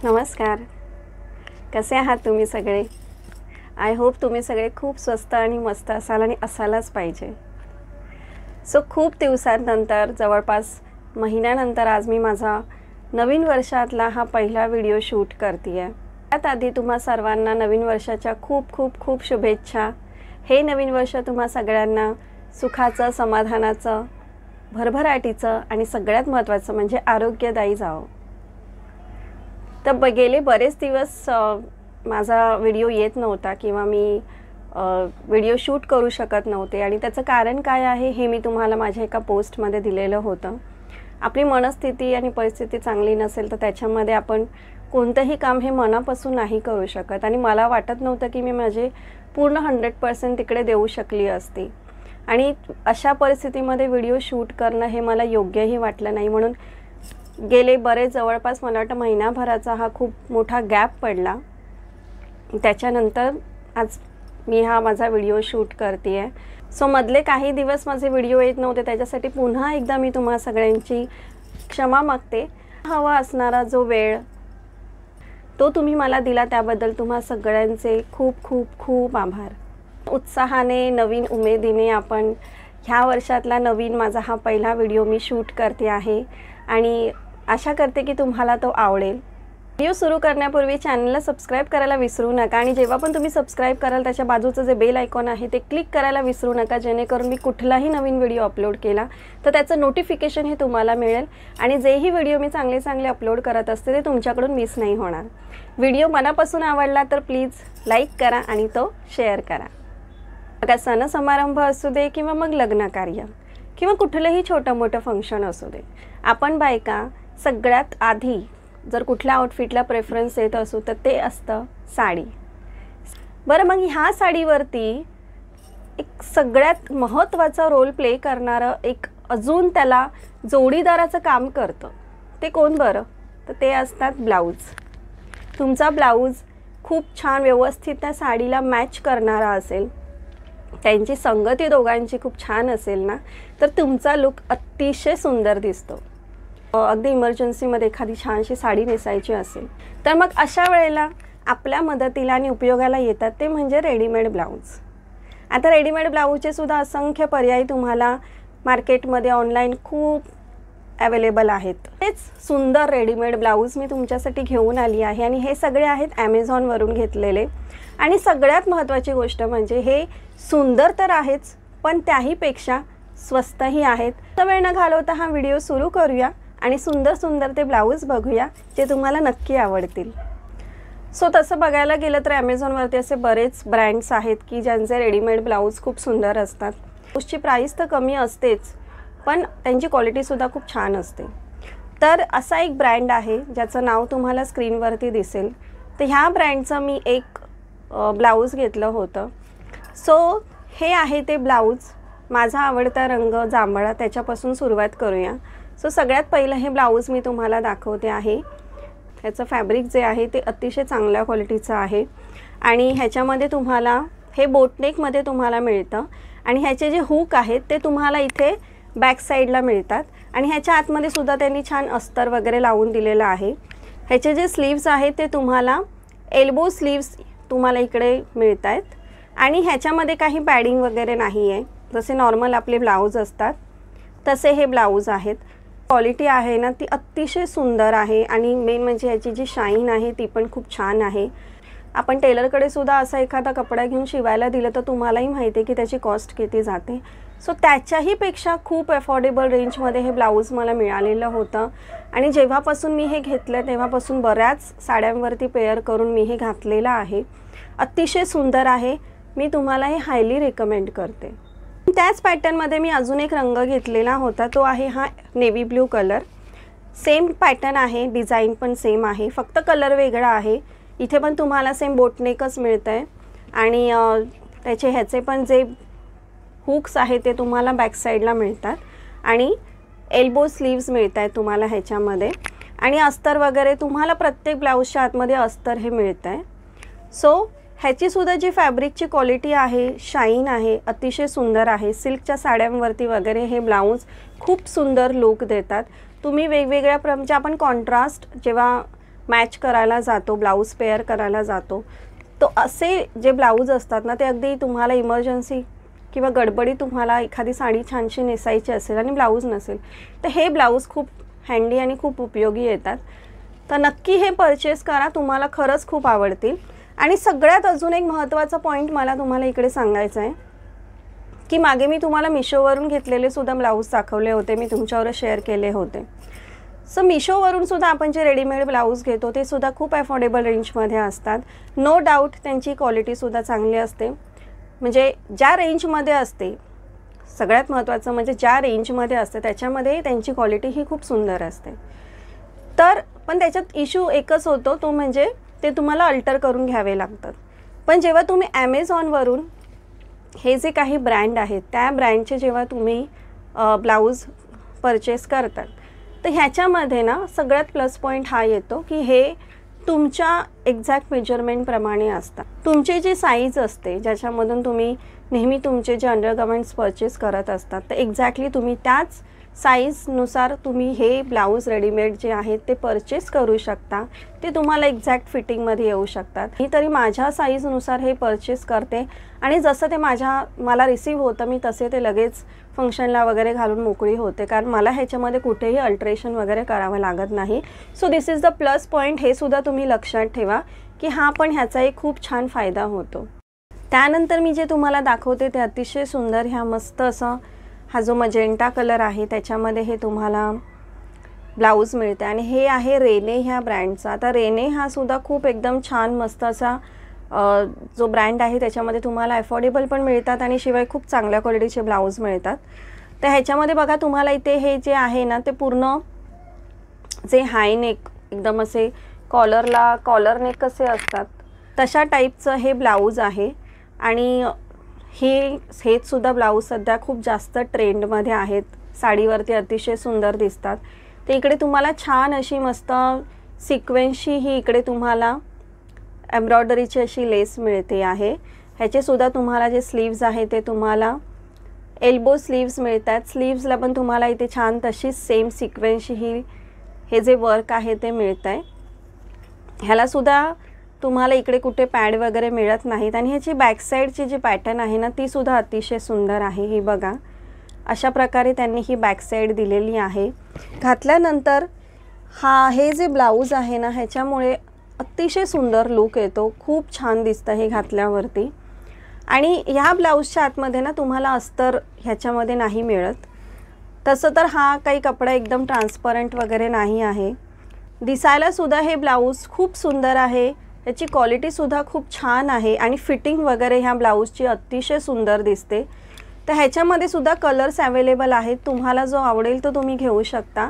नमस्कार. कसे आहात तुम्ही सगळे? आय होप तुम्ही सगळे खूप स्वस्त आणि मस्त असाल आणि असायलाच पाहिजे. सो खूप दिवसांनंतर जवळपास महिन्यानंतर आज मी माझा नवीन वर्षातला हा पहिला व्हिडिओ शूट करतेय. त्यात आधी तुम्हा सर्वांना नवीन वर्षाच्या खूप खूप खूप शुभेच्छा. हे नवीन वर्ष तुम्हा सगळ्यांना सुखाचं, समाधानाचं, भरभराटीचं आणि सगळ्यात महत्त्वाचं म्हणजे आरोग्यदायी जावो. तर गेले बरेच दिवस माझा व्हिडिओ येत नव्हता किंवा मी व्हिडिओ शूट करू शकत नव्हते आणि त्याचं कारण काय आहे हे मी तुम्हाला माझ्या एका पोस्टमध्ये दिलेलं होतं. आपली मनस्थिती आणि परिस्थिती चांगली नसेल तर त्याच्यामध्ये आपण कोणतंही काम हे मनापासून नाही करू शकत आणि मला वाटत नव्हतं की मी माझे पूर्ण 100% तिकडे देऊ शकली असती आणि अशा परिस्थितीमध्ये व्हिडिओ शूट करणं हे मला योग्यही वाटलं नाही. म्हणून गेले बरेच जवळपास मला वाटतं महिनाभराचा हा खूप मोठा गॅप पडला. त्याच्यानंतर आज मी हा माझा व्हिडिओ शूट करते आहे. सो मधले काही दिवस माझे व्हिडिओ येत नव्हते त्याच्यासाठी पुन्हा एकदा मी तुम्हा सगळ्यांची क्षमा मागते. हवा असणारा जो वेळ तो तुम्ही मला दिला त्याबद्दल तुम्हा सगळ्यांचे खूप खूप खूप आभार. उत्साहाने नवीन उमेदीने आपण ह्या वर्षातला नवीन माझा हा पहिला व्हिडिओ मी शूट करते आहे आणि आशा करते की तुम्हाला तो आवडेल. व्हिडिओ सुरू करण्यापूर्वी चॅनलला सबस्क्राईब करायला विसरू नका आणि जेव्हा पण तुम्ही सबस्क्राईब कराल त्याच्या बाजूचं जे बेल आयकॉन आहे ते क्लिक करायला विसरू नका, जेणेकरून मी कुठलाही नवीन व्हिडिओ अपलोड केला तर त्याचं नोटिफिकेशन हे तुम्हाला मिळेल आणि जेही व्हिडिओ मी चांगले चांगले अपलोड करत असते ते तुमच्याकडून मिस नाही होणार. व्हिडिओ मनापासून आवडला तर प्लीज लाईक करा आणि तो शेअर करा. बघा, सण समारंभ असू दे किंवा मग लग्न कार्य किंवा कुठलंही छोटं मोठं फंक्शन असू दे, आपण बायका सगळ्यात आधी जर कुठल्या आउटफिटला प्रेफरन्स देत असू तर ते असतं साडी. बरं, मग ह्या साडीवरती एक सगळ्यात महत्त्वाचा रोल प्ले करणारं एक अजून त्याला जोडीदाराचं काम करतं. ते कोण बरं? तर ते असतात ब्लाऊज. तुमचा ब्लाऊज खूप छान व्यवस्थित त्या साडीला मॅच करणारा असेल, त्यांची संगती दोघांची खूप छान असेल ना, तर तुमचा लुक अतिशय सुंदर दिसतो. अगदी इमर्जन्सीमध्ये एखादी छानशी साडी नेसायची असेल तर मग अशा वेळेला आपल्या मदतीला आणि उपयोगाला येतात ते म्हणजे रेडीमेड ब्लाऊज. आता रेडीमेड ब्लाऊजचे सुद्धा असंख्य पर्याय तुम्हाला मार्केटमध्ये ऑनलाईन खूप अवेलेबल आहेत. तेच सुंदर रेडीमेड ब्लाऊज मी तुमच्यासाठी घेऊन आली आहे आणि हे सगळे आहेत ॲमेझॉनवरून घेतलेले. आणि सगळ्यात महत्त्वाची गोष्ट म्हणजे हे सुंदर तर आहेच पण त्याहीपेक्षा स्वस्तही आहेत. तर वेळ न घालवता हा व्हिडिओ सुरू करूया आणि सुंदर सुंदर ते ब्लाऊज बघूया जे तुम्हाला नक्की आवडतील. सो तसं बघायला गेलं तर ॲमेझॉनवरती असे बरेच ब्रँड्स आहेत की ज्यांचे रेडीमेड ब्लाऊज खूप सुंदर असतात. ब्लाऊजची प्राईस तर कमी असतेच पण त्यांची क्वालिटीसुद्धा खूप छान असते. तर असा एक ब्रँड आहे ज्याचं नाव तुम्हाला स्क्रीनवरती दिसेल. तर ह्या ब्रँडचं मी एक ब्लाऊज घेतलं होतं. सो हे आहे ते ब्लाऊज. माझा आवडता रंग जांभळा, त्याच्यापासून सुरुवात करूया. सो सगळ्यात पहिलं हे ब्लाऊज मी तुम्हाला दाखवते आहे. ह्याचं फॅब्रिक जे आहे ते अतिशय चांगल्या क्वालिटीचं आहे आणि ह्याच्यामध्ये तुम्हाला हे बोटनेकमध्ये तुम्हाला मिळतं आणि ह्याचे जे हुक आहेत ते तुम्हाला इथे बॅक साईडला मिळतात आणि ह्याच्या आतमध्ये सुद्धा त्यांनी छान अस्तर वगैरे लावून दिलेलं आहे. ह्याचे जे स्लीव्स आहेत ते तुम्हाला एल्बो स्लीव्स तुम्हाला इकडे मिळत आहेत आणि ह्याच्यामध्ये काही पॅडिंग वगैरे नाही आहे. जसे नॉर्मल आपले ब्लाऊज असतात तसे हे ब्लाऊज आहेत. क्वालिटी आहे ना ती अतिशय सुंदर आहे आणि मेन म्हणजे ह्याची जी शाईन आहे ती पण खूप छान आहे. आपण टेलरकडे सुद्धा असा एखादा कपडा घेऊन शिवायला दिलं तर तुम्हालाही माहिती आहे की त्याची कॉस्ट किती जाते. सो त्याच्याहीपेक्षा खूप अफोर्डेबल रेंजमध्ये हे ब्लाऊज मला मिळालेलं होतं आणि जेव्हापासून मी हे घेतलं तेव्हापासून बऱ्याच साड्यांवरती पेअर करून मी हे घातलेलं आहे. अतिशय सुंदर आहे. मी तुम्हाला हे हायली रेकमेंड करते. त्याच पॅटर्नमध्ये मी अजून एक रंग घेतलेला होता, तो आहे हा navy blue colour. Same pattern आहे, डिझाईन पण सेम आहे, फक्त कलर वेगळा आहे. इथे पण तुम्हाला सेम बोटनेकच मिळतं आहे आणि त्याचे ह्याचे पण जे हुक्स आहे ते तुम्हाला बॅक साईडला मिळतात आणि एल्बो स्लीव्स मिळत आहेत तुम्हाला ह्याच्यामध्ये आणि अस्तर वगैरे तुम्हाला प्रत्येक ब्लाऊजच्या आतमध्ये अस्तर हे मिळतं आहे. सो ह्याची सुद्धा जी फॅब्रिकची क्वालिटी आहे, शाईन आहे, अतिशय सुंदर आहे. सिल्कच्या साड्यांवरती वगैरे हे ब्लाऊज खूप सुंदर लुक देतात. तुम्ही वेगवेगळ्या म्हणजे आपण कॉन्ट्रास्ट जेव्हा मॅच करायला जातो, ब्लाऊज पेअर करायला जातो, तो असे जे ब्लाऊज असतात ना ते अगदी तुम्हाला इमर्जन्सी किंवा गडबडी तुम्हाला एखादी साडी छानशी नेसायची असेल आणि ब्लाऊज नसेल तर हे ब्लाऊज खूप हँडी आणि खूप उपयोगी येतात. तर नक्की हे परचेस करा, तुम्हाला खरंच खूप आवडतील. आणि सगळ्यात अजून एक महत्त्वाचा पॉईंट मला तुम्हाला इकडे सांगायचा आहे की मागे मी तुम्हाला मिशोवरून घेतलेले सुद्धा ब्लाऊज दाखवले होते, मी तुमच्यावर शेअर केले होते. सो मिशोवरून सुद्धा आपण जे रेडीमेड ब्लाऊज घेतो ते सुद्धा खूप अफोर्डेबल रेंजमध्ये असतात. नो डाऊट त्यांची क्वालिटीसुद्धा चांगली असते, म्हणजे ज्या रेंजमध्ये असते, सगळ्यात महत्त्वाचं म्हणजे ज्या रेंजमध्ये असते त्याच्यामध्ये त्यांची क्वालिटी ही खूप सुंदर असते. तर पण त्याच्यात इश्यू एकच होतो, तो म्हणजे ते तुम्हाला अल्टर करून घ्यावे लागतात. पण जेव्हा तुम्ही ॲमेझॉनवरून हे जे काही ब्रँड आहेत त्या ब्रँडचे जेव्हा तुम्ही ब्लाऊज परचेस करतात तर ह्याच्यामध्ये ना सगळ्यात प्लस पॉईंट हा येतो की हे तुमच्या एक्झॅक्ट मेजरमेंटप्रमाणे असतात. तुमची जी साईज असते ज्याच्यामधून तुम्ही नेहमी तुमचे जे अंडरगार्मेंट्स परचेस करत असतात तर एक्झॅक्टली तुम्ही त्याच साईजनुसार तुम्ही हे ब्लाऊज रेडीमेड जे आहेत ते परचेस करू शकता. ते तुम्हाला एक्झॅक्ट फिटिंगमध्ये येऊ शकतात. मी तरी माझ्या साईजनुसार हे परचेस करते आणि जसं ते मला रिसीव्ह होतं मी तसे ते लगेच फंक्शनला वगैरे घालून मोकळी होते, कारण मला ह्याच्यामध्ये कुठेही अल्ट्रेशन वगैरे करावं लागत नाही. So this is the plus point, हे सुद्धा तुम्ही लक्षात ठेवा की हा पण ह्याचा एक खूप छान फायदा होतो. त्यानंतर मी जे तुम्हाला दाखवते ते अतिशय सुंदर ह्या मस्त असं हा जो मजेंटा कलर आहे त्याच्यामध्ये हे तुम्हाला ब्लाऊज मिळते आणि हे आहे रेने ह्या ब्रँडचा. आता रेने हा सुद्धा खूप एकदम छान मस्त असा जो ब्रँड आहे त्याच्यामध्ये तुम्हाला अफोर्डेबल पण मिळतात आणि शिवाय खूप चांगल्या क्वालिटीचे ब्लाऊज मिळतात. तर ह्याच्यामध्ये बघा तुम्हाला इथे हे जे आहे ना ते पूर्ण जे हाय नेक एकदम असे कॉलर नेक कसे असतात तशा टाईपचं हे ब्लाऊज आहे आणि हेच सुद्धा ब्लाऊज सध्या खूप जास्त ट्रेंडमध्ये आहेत, साडीवरती अतिशय सुंदर दिसतात. तर इकडे तुम्हाला छान अशी मस्त सिक्वेन्सची ही इकडे तुम्हाला एम्ब्रॉयडरीची अशी लेस मिळते आहे. ह्याचे सुद्धा तुम्हाला जे स्लीव्ज आहे ते तुम्हाला एल्बो स्लीव्स मिळतात. स्लीव्सला पण तुम्हाला इथे छान तशीच सेम सिक्वेन्सची ही हे जे वर्क आहे ते मिळतं आहे. ह्याला सुद्धा तुम्हाला इकडे कुठे पॅड वगैरे मिळत नाहीत आणि ह्याची बॅकसाईडची जी पॅटर्न आहे ना ती सुद्धा अतिशय सुंदर आहे. ही बघा अशा प्रकारे त्यांनी ही बॅकसाईड दिलेली आहे. घातल्यानंतर हे जे ब्लाऊज आहे ना ह्याच्यामुळे अतिशय सुंदर लुक येतो, खूप छान दिसतं हे घातल्यावरती. आणि ह्या ब्लाऊजच्या आतमध्ये ना तुम्हाला अस्तर ह्याच्यामध्ये नाही मिळत. तसं तर हा काही कपडा एकदम ट्रान्सपरंट वगैरे नाही आहे. दिसायला सुद्धा हे ब्लाऊज खूप सुंदर आहे, याची क्वालिटीसुद्धा खूप छान आहे आणि फिटिंग वगैरे ह्या ब्लाऊजची अतिशय सुंदर दिसते. तर ह्याच्यामध्ये सुद्धा कलर्स अवेलेबल आहेत, तुम्हाला जो आवडेल तो तुम्ही घेऊ शकता,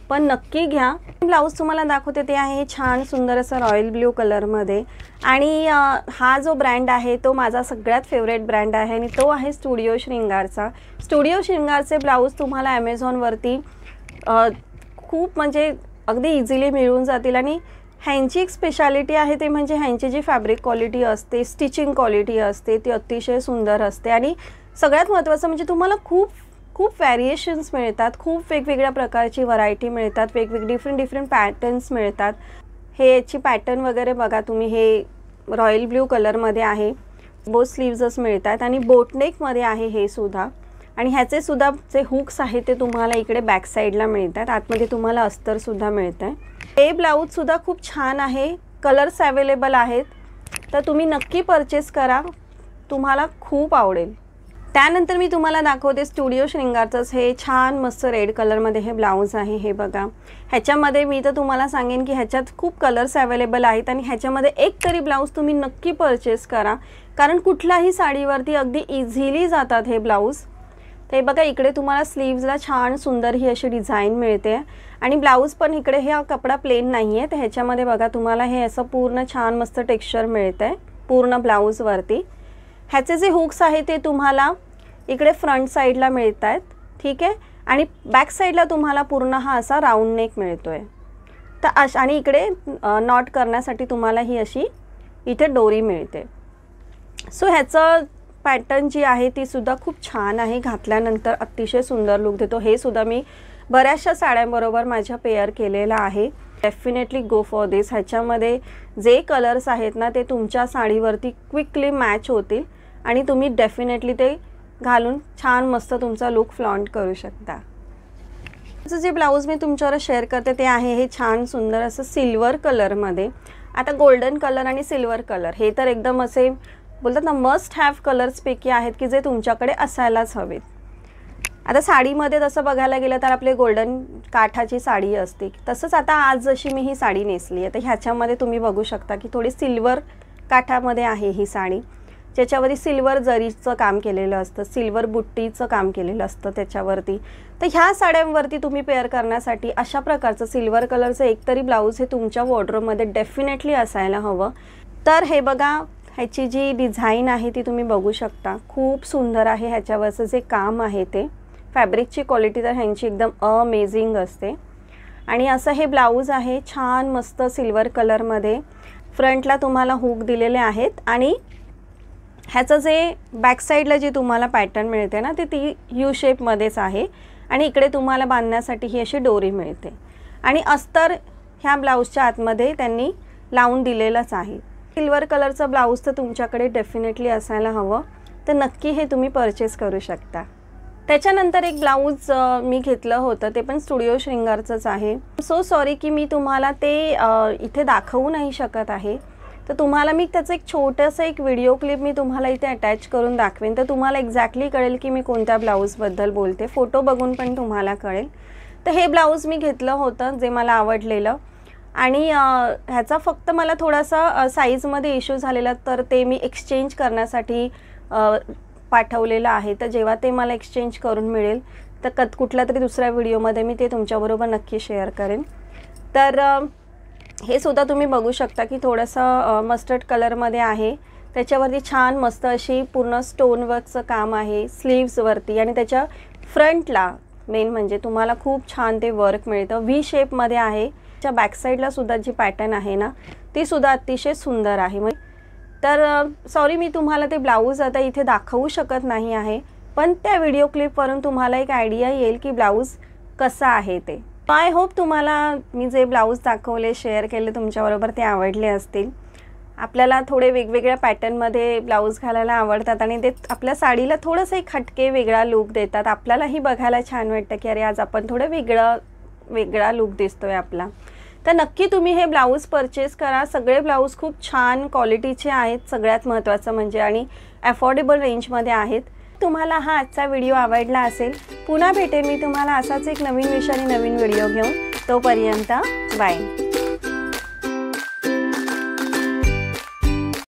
पण नक्की घ्या. ब्लाऊज तुम्हाला दाखवते ते आहे छान सुंदर असं रॉयल ब्ल्यू कलरमध्ये आणि हा जो ब्रँड आहे तो माझा सगळ्यात फेवरेट ब्रँड आहे आणि तो आहे स्टुडिओ श्रृंगारचा. स्टुडिओ श्रृंगारचे ब्लाऊज तुम्हाला ॲमेझॉनवरती खूप म्हणजे अगदी इझिली मिळून जातील आणि ह्यांची एक स्पेशालिटी आहे ते म्हणजे ह्यांची जी फॅब्रिक क्वालिटी असते, स्टिचिंग क्वालिटी असते ती अतिशय सुंदर असते आणि सगळ्यात महत्त्वाचं म्हणजे तुम्हाला खूप व्हॅरिएशन्स मिळतात, खूप वेगवेगळ्या प्रकारची व्हरायटी मिळतात, वेगवेगळे डिफरंट पॅटर्न्स मिळतात. हे याची पॅटर्न वगैरे बघा तुम्ही, हे रॉयल ब्ल्यू कलरमध्ये आहे, बोथ स्लीव्जच मिळतात आणि बोटनेकमध्ये आहे हे सुद्धा. आणि ह्याचे सुद्धा जे हुक्स आहेत ते तुम्हाला इकडे बॅक साईडला मिळतात, आतमध्ये तुम्हाला अस्तरसुद्धा मिळतं आहे. हे ब्लाऊजसुद्धा खूप छान आहे, कलर्स अवेलेबल आहेत, तर तुम्ही नक्की परचेस करा, तुम्हाला खूप आवडेल. त्यानंतर मी तुम्हाला दाखवते स्टुडिओ श्रृंगारचंच हे छान मस्त रेड कलरमध्ये हे ब्लाऊज आहे. हे बघा ह्याच्यामध्ये मी तर तुम्हाला सांगेन की ह्याच्यात खूप कलर्स अवेलेबल आहेत आणि ह्याच्यामध्ये एक तरी ब्लाऊज तुम्ही नक्की परचेस करा, कारण कुठल्याही साडीवरती अगदी इझिली जातात हे ब्लाऊज. ते बघा इकडे तुम्हाला स्लीव्जला छान सुंदर ही अशी डिझाईन मिळते आणि ब्लाऊज पण इकडे हा कपडा प्लेन नाही आहे, तर ह्याच्यामध्ये बघा तुम्हाला हे असं पूर्ण छान मस्त टेक्स्चर मिळतं आहे पूर्ण ब्लाऊजवरती. ह्याचे जे हुक्स आहे ते तुम्हाला इकडे फ्रंट साईडला मिळत आहेत, ठीक आहे, आणि बॅक साईडला तुम्हाला पूर्ण हा असा राऊंड नेक मिळतो आहे. तर आणि इकडे नॉट करण्यासाठी तुम्हाला ही अशी इथे दोरी मिळते. सो ह्याचं पॅटर्न जी आहे ती सुद्धा खूप छान आहे, घातल्यानंतर अतिशय सुंदर लुक देतो. हे सुद्धा मी बऱ्याचशा साड्यांबरोबर माझ्या पेअर केलेला आहे. डेफिनेटली गो फॉर दिस. ह्याच्यामध्ये जे कलर्स आहेत ना ते तुमच्या साडीवरती क्विकली मॅच होतील आणि तुम्ही डेफिनेटली ते घालून छान मस्त तुमचा लुक फ्लॉन्ट करू शकता. जे ब्लाऊज मी तुमच्यावर शेअर करते ते आहे हे छान सुंदर असं सिल्वर कलरमध्ये. आता गोल्डन कलर आणि सिल्वर कलर हे तर एकदम असे बोलतात ना मस्ट हॅव कलर्सपैकी आहेत की जे तुमच्याकडे असायलाच हवेत. आता साडीमध्ये तसं बघायला गेलं तर आपले गोल्डन काठाची साडी असते, तसंच आता आज जशी मी ही साडी नेसली आहे तर ह्याच्यामध्ये तुम्ही बघू शकता की थोडी सिल्वर काठामध्ये आहे ही साडी, ज्याच्यावरती सिल्वर जरीचं काम केलेलं असतं, सिल्वर बुट्टीचं काम केलेलं असतं त्याच्यावरती. तर ह्या साड्यांवरती तुम्ही पेअर करण्यासाठी अशा प्रकारचं सिल्वर कलरचं एकतरी ब्लाऊज हे तुमच्या वॉर्डरोबमध्ये डेफिनेटली असायला हवं. तर हे बघा ह्याची जी डिझाईन आहे ती तुम्ही बघू शकता, खूप सुंदर आहे. ह्याच्यावरचं जे काम आहे ते फॅब्रिकची क्वालिटी तर ह्यांची एकदम अमेझिंग असते. आणि असं हे ब्लाऊज आहे छान मस्त सिल्वर कलरमध्ये. फ्रंटला तुम्हाला हुक दिलेले आहेत आणि ह्याचं जे बॅक साईडला जी तुम्हाला पॅटर्न मिळते ना ती यू शेपमध्येच आहे आणि इकडे तुम्हाला बांधण्यासाठी ही अशी डोरी मिळते आणि अस्तर ह्या ब्लाऊजच्या आतमध्ये त्यांनी लावून दिलेलंच आहे. सिल्वर कलरचं ब्लाऊज तर तुमच्याकडे डेफिनेटली असायला हवं, तर नक्की हे तुम्ही परचेस करू शकता. त्याच्यानंतर एक ब्लाऊज मी घेतलं होतं ते पण स्टुडिओ श्रृंगारचंच आहे. सो सॉरी की मी तुम्हाला ते इथे दाखवू नाही शकत आहे, तर तुम्हाला मी त्याचं एक छोटंसं एक व्हिडिओ क्लिप मी तुम्हाला इथे अटॅच करून दाखवेन, तर तुम्हाला एक्झॅक्टली कळेल की मी कोणत्या ब्लाऊजबद्दल बोलते. फोटो बघून पण तुम्हाला कळेल. तर हे ब्लाऊज मी घेतलं होतं जे मला आवडलेलं आणि ह्याचा फक्त मला थोडासा साईजमध्ये इश्यू झालेला, तर ते मी एक्सचेंज करण्यासाठी पाठवलेलं आहे. तर जेव्हा ते मला एक्सचेंज करून मिळेल तर कुठल्या तरी दुसऱ्या व्हिडिओमध्ये मी ते तुमच्याबरोबर नक्की शेअर करेन. तर हे सुद्धा तुम्ही बघू शकता की थोडंसं मस्टर्ड कलरमध्ये आहे. त्याच्यावरती छान मस्त अशी पूर्ण स्टोन वर्कचं काम आहे स्लीव्सवरती आणि त्याच्या फ्रंटला मेन म्हणजे तुम्हाला खूप छान ते वर्क मिळतं. व्ही शेपमध्ये आहे. त्याच्या बॅकसाईडला सुद्धा जी पॅटर्न आहे ना ती सुद्धा अतिशय सुंदर आहे. तर सॉरी मी तुम्हाला ते ब्लाऊज आता इथे दाखवू शकत नाही आहे, पण त्या व्हिडिओ क्लिपवरून तुम्हाला एक आयडिया येईल की ब्लाऊज कसा आहे ते. आय होप तुम्हाला मी जे ब्लाऊज दाखवले शेअर केले तुमच्याबरोबर ते आवडले असतील. आपल्याला थोडे वेगवेगळ्या पॅटर्नमध्ये ब्लाऊज घालायला आवडतात आणि ते आपल्या साडीला थोडंसं एक हटके वेगळा लुक देतात. आपल्यालाही बघायला छान वाटतं की अरे आज आपण थोडं वेगळा लुक दिसतोय आपला. तर नक्की तुम्ही हे ब्लाऊज परचेस करा. सगळे ब्लाऊज खूप छान क्वालिटीचे आहेत सगळ्यात महत्त्वाचं म्हणजे, आणि अफोर्डेबल रेंजमध्ये आहेत. तुम्हाला हा आजचा व्हिडिओ आवडला असेल. पुन्हा भेटेन मी तुम्हाला असाच एक नवीन विषय आणि नवीन व्हिडिओ घेऊन. तोपर्यंत बाय.